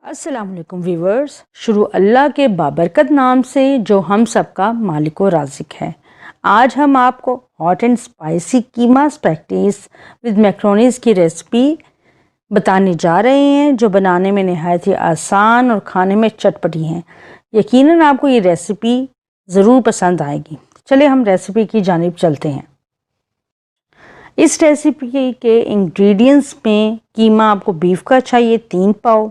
अस्सलामुअलैकुम व्यूवर्स। शुरू अल्लाह के बाबरकत नाम से जो हम सबका मालिक व राज़िक है। आज हम आपको hot and spicy keema spaghettis with macaronis की रेसिपी बताने जा रहे हैं, जो बनाने में नहायत ही आसान और खाने में चटपटी हैं। यकीनन आपको ये रेसिपी ज़रूर पसंद आएगी। चलिए हम रेसिपी की जानिब चलते हैं। इस रेसिपी के इंग्रेडिएंट्स में कीमा आपको बीफ का चाहिए 3 पाव।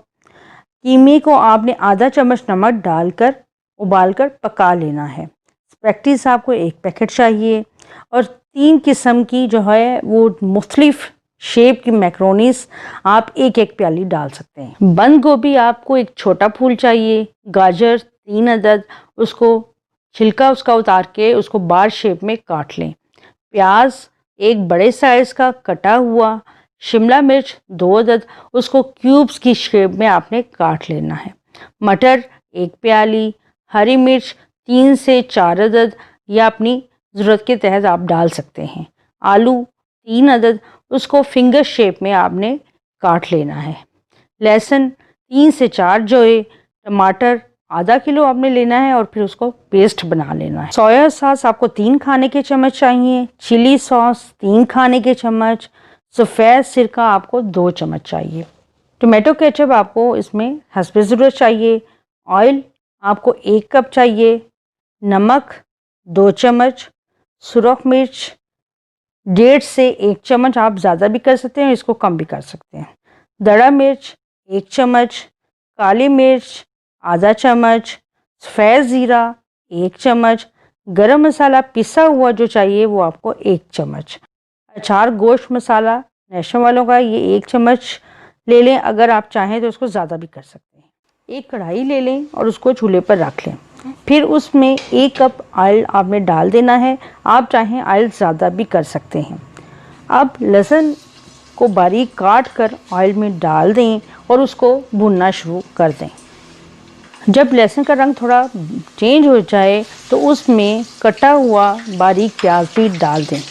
कीमे को आपने आधा चम्मच नमक डालकर उबालकर पका लेना है। स्पैगेटीज आपको 1 पैकेट चाहिए और 3 किस्म की जो है वो मुख्तलिफ शेप की मैक्रोनीस आप 1-1 प्याली डाल सकते हैं। बंद गोभी आपको एक छोटा फूल चाहिए। गाजर 3 अदद, उसको छिलका उसका उतार के उसको बार शेप में काट लें। प्याज 1 बड़े साइज़ का कटा हुआ। शिमला मिर्च 2 अदद, उसको क्यूब्स की शेप में आपने काट लेना है। मटर 1 प्याली। हरी मिर्च 3 से 4 अदद या अपनी ज़रूरत के तहत आप डाल सकते हैं। आलू 3 अदद, उसको फिंगर शेप में आपने काट लेना है। लहसुन 3 से 4 जोए। टमाटर आधा किलो आपने लेना है और फिर उसको पेस्ट बना लेना है। सोया सॉस आपको 3 खाने के चम्मच चाहिए। चिली सॉस 3 खाने के चम्मच। सफ़ेद सिरका आपको 2 चम्मच चाहिए। टोमेटो केचप आपको इसमें हस्बे ज़रूरत चाहिए। ऑयल आपको 1 कप चाहिए। नमक 2 चम्मच। सुरख मिर्च 1.5 से 1 चम्मच, आप ज़्यादा भी कर सकते हैं, इसको कम भी कर सकते हैं। दड़ा मिर्च 1 चम्मच। काली मिर्च आधा चम्मच। सफ़ेद ज़ीरा 1 चम्मच। गरम मसाला पिसा हुआ जो चाहिए वो आपको 1 चम्मच। अचार गोश्त मसाला नेशनल वालों का ये 1 चम्मच ले लें। अगर आप चाहें तो उसको ज़्यादा भी कर सकते हैं। एक कढ़ाई ले लें और उसको चूल्हे पर रख लें। फिर उसमें 1 कप ऑयल आपने डाल देना है। आप चाहें ऑयल ज़्यादा भी कर सकते हैं। अब लहसुन को बारीक काट कर ऑयल में डाल दें और उसको भुनना शुरू कर दें। जब लहसुन का रंग थोड़ा चेंज हो जाए तो उसमें कटा हुआ बारीक प्याज भी डाल दें।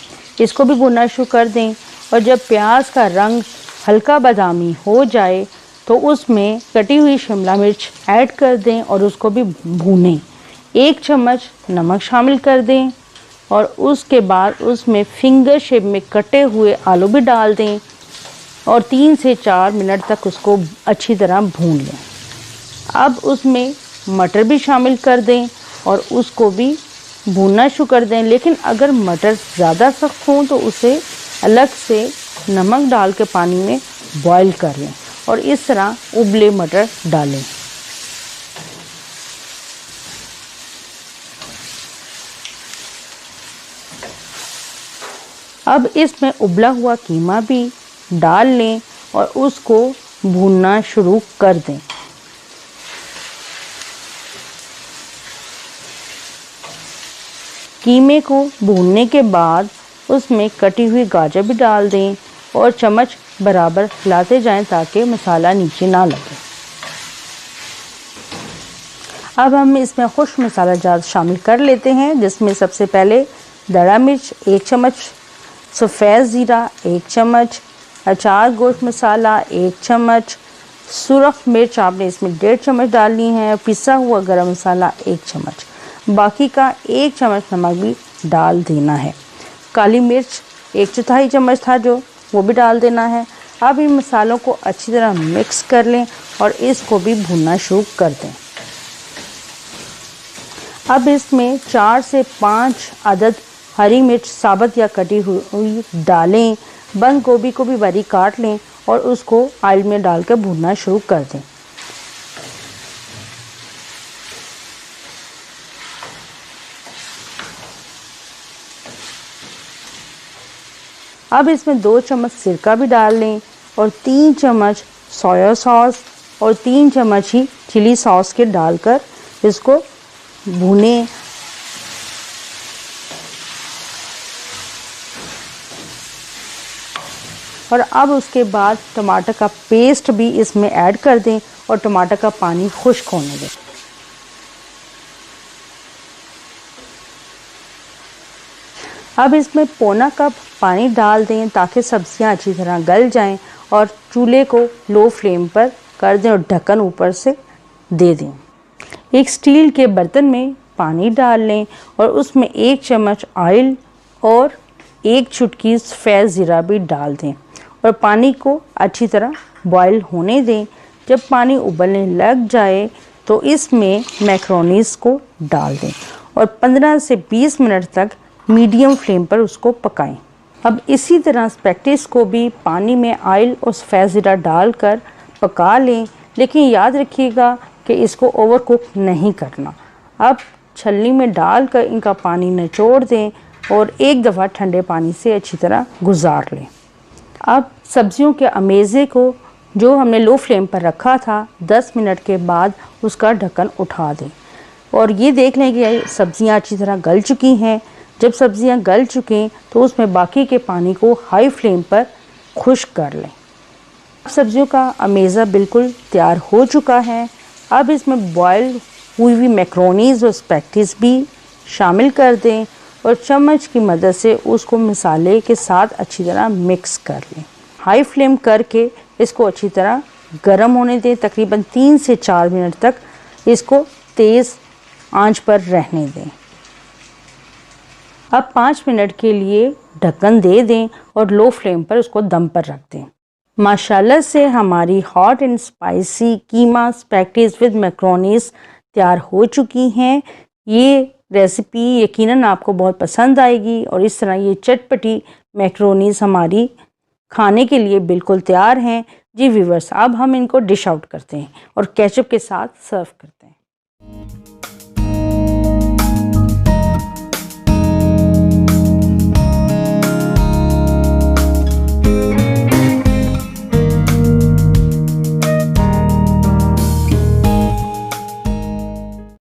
इसको भी भुनना शुरू कर दें और जब प्याज का रंग हल्का बादामी हो जाए तो उसमें कटी हुई शिमला मिर्च ऐड कर दें और उसको भी भूनें। 1 चम्मच नमक शामिल कर दें और उसके बाद उसमें फिंगर शेप में कटे हुए आलू भी डाल दें और 3 से 4 मिनट तक उसको अच्छी तरह भून लें। अब उसमें मटर भी शामिल कर दें और उसको भी भूनना शुरू कर दें। लेकिन अगर मटर ज़्यादा सख्त हों तो उसे अलग से नमक डाल के पानी में बॉईल कर लें और इस तरह उबले मटर डालें। अब इसमें उबला हुआ कीमा भी डाल लें और उसको भूनना शुरू कर दें। कीमे को भूनने के बाद उसमें कटी हुई गाजर भी डाल दें और चम्मच बराबर हिलाते जाएं ताकि मसाला नीचे ना लगे। अब हम इसमें खुश्क मसाला जात शामिल कर लेते हैं, जिसमें सबसे पहले दड़ा मिर्च 1 चम्मच, सफ़ेद ज़ीरा 1 चम्मच, अचार गोश्त मसाला 1 चम्मच, सुरख मिर्च आपने इसमें 1.5 चम्मच डालनी है, पिसा हुआ गरम मसाला 1 चम्मच, बाकी का 1 चम्मच नमक भी डाल देना है। काली मिर्च 1/4 चम्मच था जो, वो भी डाल देना है। अब इन मसालों को अच्छी तरह मिक्स कर लें और इसको भी भूनना शुरू कर दें। अब इसमें 4 से 5 अदद हरी मिर्च साबुत या कटी हुई डालें। बंद गोभी को भी बारीक काट लें और उसको ऑयल में डाल कर भूनना शुरू कर दें। अब इसमें 2 चम्मच सिरका भी डाल लें और 3 चम्मच सोया सॉस और 3 चम्मच ही चिली सॉस के डालकर इसको भूनें। और अब उसके बाद टमाटर का पेस्ट भी इसमें ऐड कर दें और टमाटर का पानी खुश्क होने दें। अब इसमें पौना कप पानी डाल दें ताकि सब्जियां अच्छी तरह गल जाएं और चूल्हे को लो फ्लेम पर कर दें और ढक्कन ऊपर से दे दें। एक स्टील के बर्तन में पानी डाल लें और उसमें 1 चम्मच ऑयल और 1 चुटकी सफ़ेद ज़ीरा भी डाल दें और पानी को अच्छी तरह बॉयल होने दें। जब पानी उबलने लग जाए तो इसमें मैक्रोनीज़ को डाल दें और 15 से 20 मिनट तक मीडियम फ्लेम पर उसको पकाएं। अब इसी तरह स्पैगेटीज़ को भी पानी में ऑयल और सफ़ेद ज़ीरा डालकर पका लें, लेकिन याद रखिएगा कि इसको ओवर कुक नहीं करना। अब छलनी में डालकर इनका पानी निचोड़ दें और एक दफ़ा ठंडे पानी से अच्छी तरह गुजार लें। अब सब्जियों के अमेज़े को जो हमने लो फ्लेम पर रखा था 10 मिनट के बाद उसका ढक्कन उठा दें और ये देख लें कि सब्जियां अच्छी तरह गल चुकी हैं। जब सब्जियां गल चुकें तो उसमें बाकी के पानी को हाई फ्लेम पर खुश्क कर लें। सब्जियों का अमेज़ा बिल्कुल तैयार हो चुका है। अब इसमें बॉयल हुई हुई मैक्रोनीज़ और स्पैगेटीज़ भी शामिल कर दें और चम्मच की मदद से उसको मसाले के साथ अच्छी तरह मिक्स कर लें। हाई फ्लेम करके इसको अच्छी तरह गर्म होने दें। तकरीबन 3 से 4 मिनट तक इसको तेज़ आंच पर रहने दें। अब 5 मिनट के लिए ढक्कन दे दें और लो फ्लेम पर उसको दम पर रख दें। माशाल्लाह से हमारी hot and spicy keema spaghettis with macaronis तैयार हो चुकी हैं। ये रेसिपी यकीनन आपको बहुत पसंद आएगी और इस तरह ये चटपटी मैक्रोनीज़ हमारी खाने के लिए बिल्कुल तैयार हैं। जी व्यूअर्स, अब हम इनको डिश आउट करते हैं और केचप के साथ सर्व करते हैं।